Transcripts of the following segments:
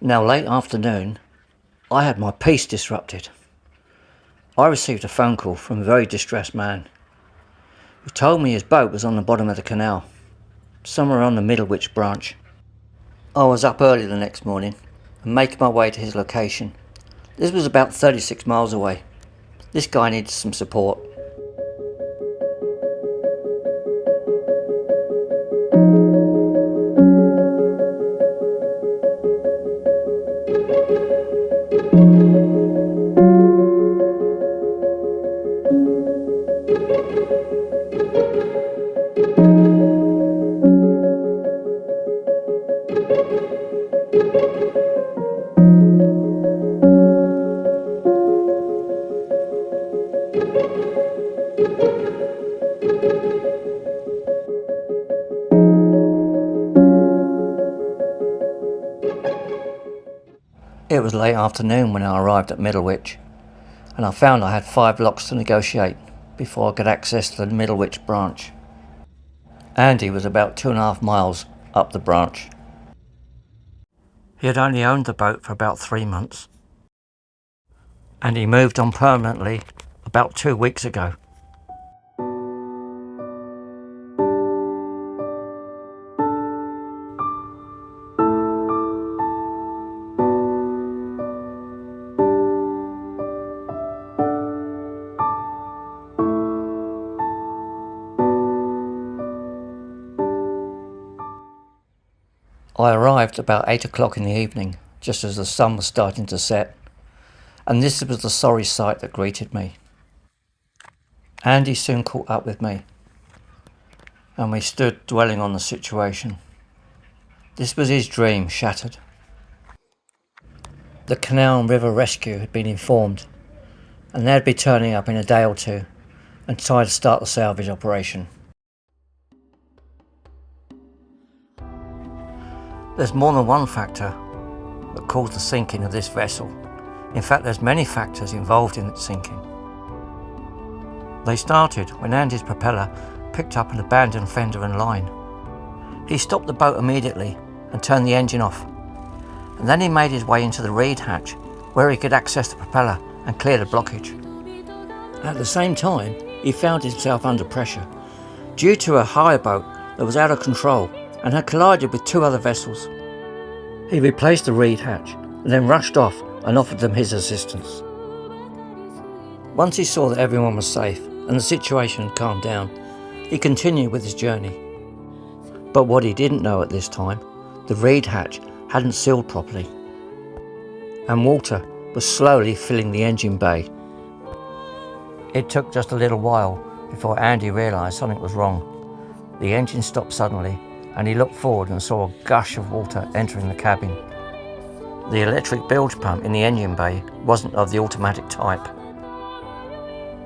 Now, late afternoon, I had my peace disrupted. I received a phone call from a very distressed man who told me his boat was on the bottom of the canal, somewhere on the Middlewich branch. I was up early the next morning and making my way to his location. This was about 36 miles away. This guy needed some support. It was late afternoon when I arrived at Middlewich, and I found I had 5 locks to negotiate before I could access the Middlewich branch. Andy was about 2.5 miles up the branch. He had only owned the boat for about 3 months, and he moved on permanently about 2 weeks ago. I arrived about 8 o'clock in the evening, just as the sun was starting to set, and this was the sorry sight that greeted me. Andy soon caught up with me, and we stood dwelling on the situation. This was his dream shattered. The Canal and River Rescue had been informed, and they'd be turning up in a day or two and try to start the salvage operation. There's more than one factor that caused the sinking of this vessel. In fact, there's many factors involved in its sinking. They started when Andy's propeller picked up an abandoned fender and line. He stopped the boat immediately and turned the engine off, and then he made his way into the reed hatch where he could access the propeller and clear the blockage. At the same time, he found himself under pressure due to a hire boat that was out of control and had collided with 2 other vessels. He replaced the reed hatch and then rushed off and offered them his assistance. Once he saw that everyone was safe and the situation had calmed down, he continued with his journey. But what he didn't know at this time, the reed hatch hadn't sealed properly, and water was slowly filling the engine bay. It took just a little while before Andy realised something was wrong. The engine stopped suddenly, and he looked forward and saw a gush of water entering the cabin. The electric bilge pump in the engine bay wasn't of the automatic type,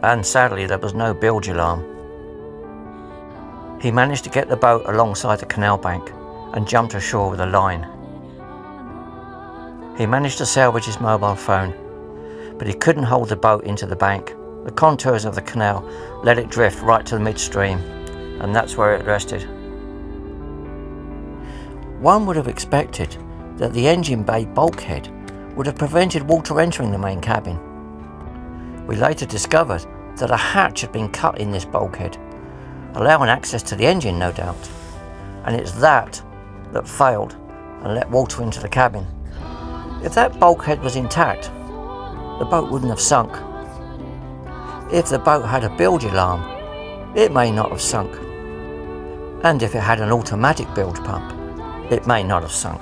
and sadly there was no bilge alarm. He managed to get the boat alongside the canal bank and jumped ashore with a line. He managed to salvage his mobile phone, but he couldn't hold the boat into the bank. The contours of the canal let it drift right to the midstream, and that's where it rested. One would have expected that the engine bay bulkhead would have prevented water entering the main cabin. We later discovered that a hatch had been cut in this bulkhead, allowing access to the engine, no doubt, and it's that failed and let water into the cabin. If that bulkhead was intact, the boat wouldn't have sunk. If the boat had a bilge alarm, it may not have sunk. And if it had an automatic bilge pump, it may not have sunk.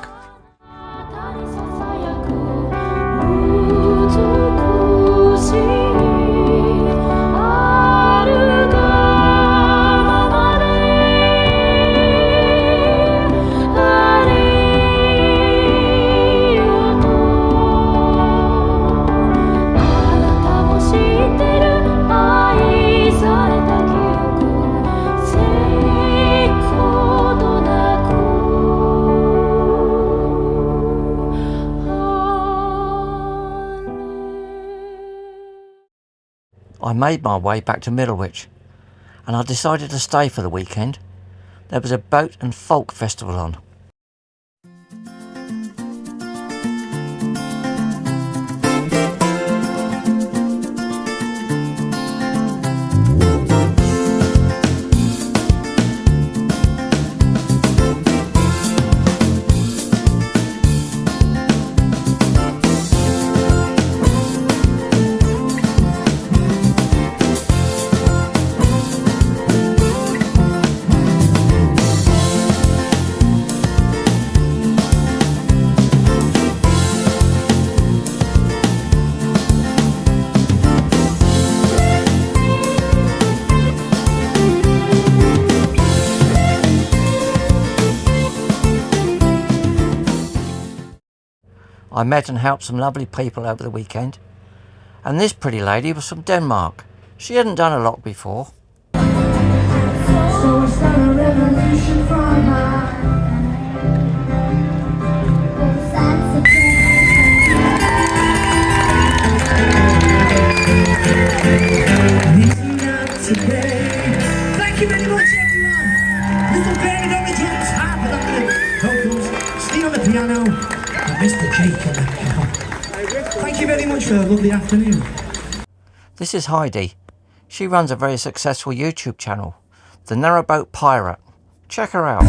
I made my way back to Middlewich, and I decided to stay for the weekend. There was a boat and folk festival on. I met and helped some lovely people over the weekend, and this pretty lady was from Denmark. She hadn't done a lot before. So it's not a revolution from Thank you very much, everyone. Little David on the drums, harp on the vocals, Steve on the piano, and Mr. Jake on the piano. Thank you very much for a lovely afternoon. This is Heidi. She runs a very successful YouTube channel, The Narrowboat Pirate. Check her out.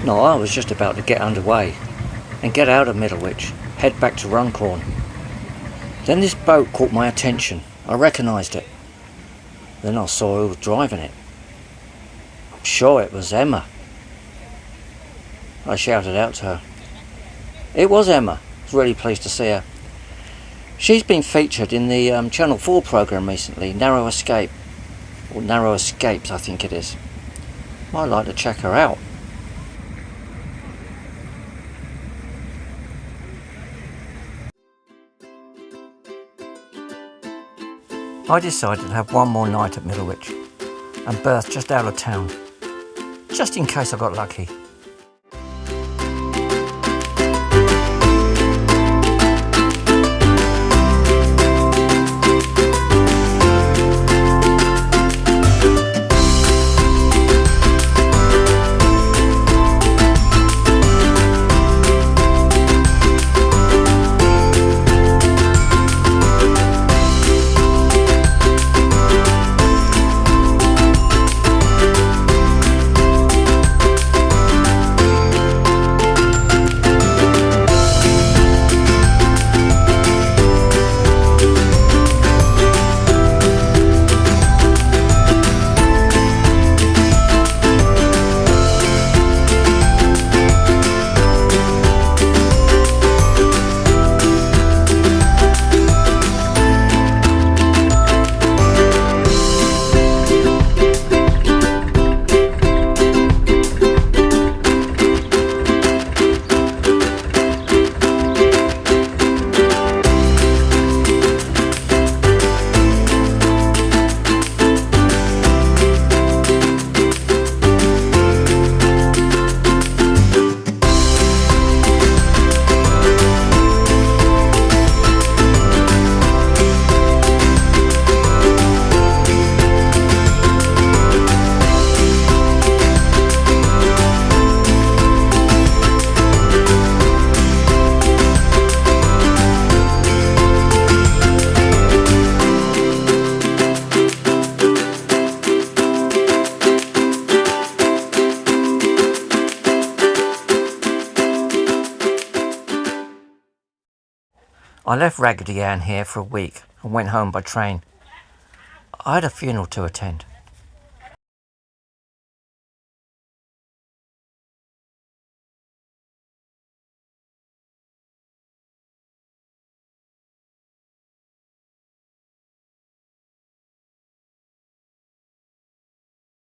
No, I was just about to get underway and get out of Middlewich, head back to Runcorn. Then this boat caught my attention. I recognised it. Then I saw who was driving it. I'm sure it was Emma. I shouted out to her. It was Emma. I was really pleased to see her. She's been featured in the Channel 4 programme recently, Narrow Escape. Or Narrow Escapes, I think it is. Might like to check her out. I decided to have one more night at Middlewich and berth just out of town, just in case I got lucky. I left Raggedy Ann here for a week and went home by train. I had a funeral to attend.